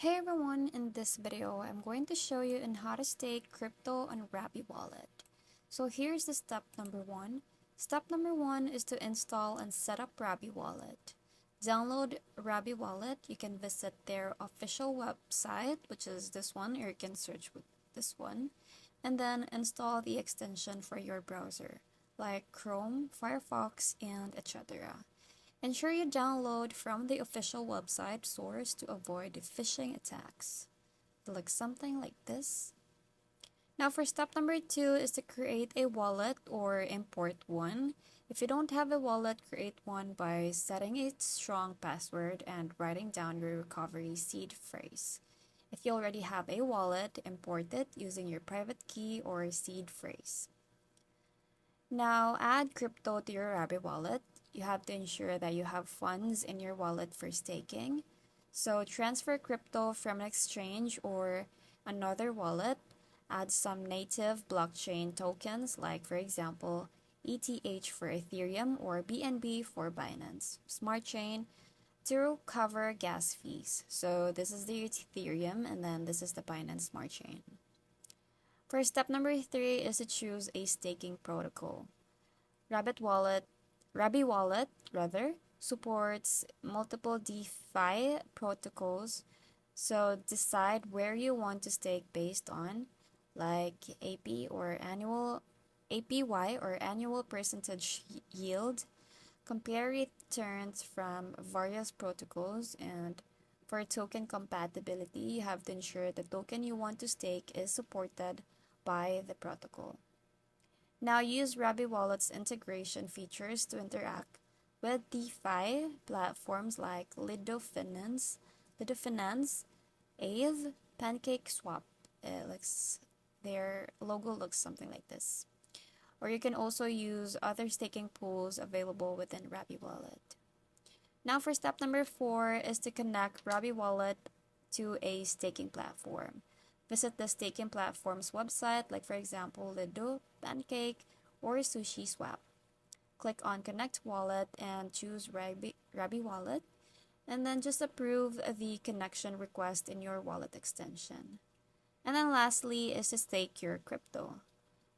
Hey everyone, in this video, I'm going to show you on how to stake crypto on Rabby Wallet. So here's the step number one. Step number one is to install and set up Rabby Wallet. Download Rabby Wallet. You can visit their official website, which is this one, or you can search with this one. And then install the extension for your browser, like Chrome, Firefox, and etc. Ensure you download from the official website source to avoid phishing attacks. It looks something like this. Now for step number two is to create a wallet or import one. If you don't have a wallet, create one by setting a strong password and writing down your recovery seed phrase. If you already have a wallet, import it using your private key or seed phrase. Now add crypto to your Rabby wallet. You have to ensure that you have funds in your wallet for staking. So transfer crypto from an exchange or another wallet. Add some native blockchain tokens like, for example, ETH for Ethereum or BNB for Binance Smart Chain to cover gas fees. So this is the Ethereum and then this is the Binance Smart Chain. For step number three is to choose a staking protocol. Rabby Wallet supports multiple DeFi protocols, so decide where you want to stake based on, like APY or annual percentage yield. Compare returns from various protocols, and for token compatibility, you have to ensure the token you want to stake is supported by the protocol. Now use Rabby Wallet's integration features to interact with DeFi platforms like Lido Finance, Aave, PancakeSwap. Their logo looks something like this. Or you can also use other staking pools available within Rabby Wallet. Now for step number four is to connect Rabby Wallet to a staking platform. Visit the staking platform's website, like for example Lido, Pancake, or SushiSwap. Click on Connect Wallet and choose Rabby Wallet, and then just approve the connection request in your wallet extension. And then lastly is to stake your crypto.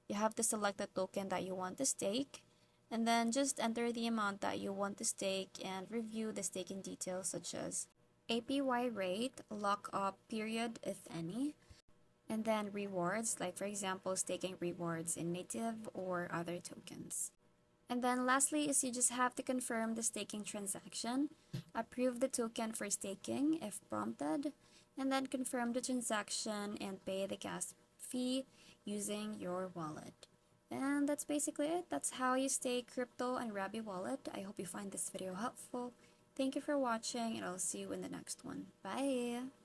You have to select the token that you want to stake, and then just enter the amount that you want to stake and review the staking details such as APY rate, lockup period if any, and then rewards, like for example staking rewards in native or other tokens. And then lastly is you just have to confirm the staking transaction, approve the token for staking if prompted, and then confirm the transaction and pay the gas fee using your wallet. And that's basically it. That's how you stake crypto on Rabby Wallet. I hope you find this video helpful. Thank you for watching, and I'll see you in the next one. Bye!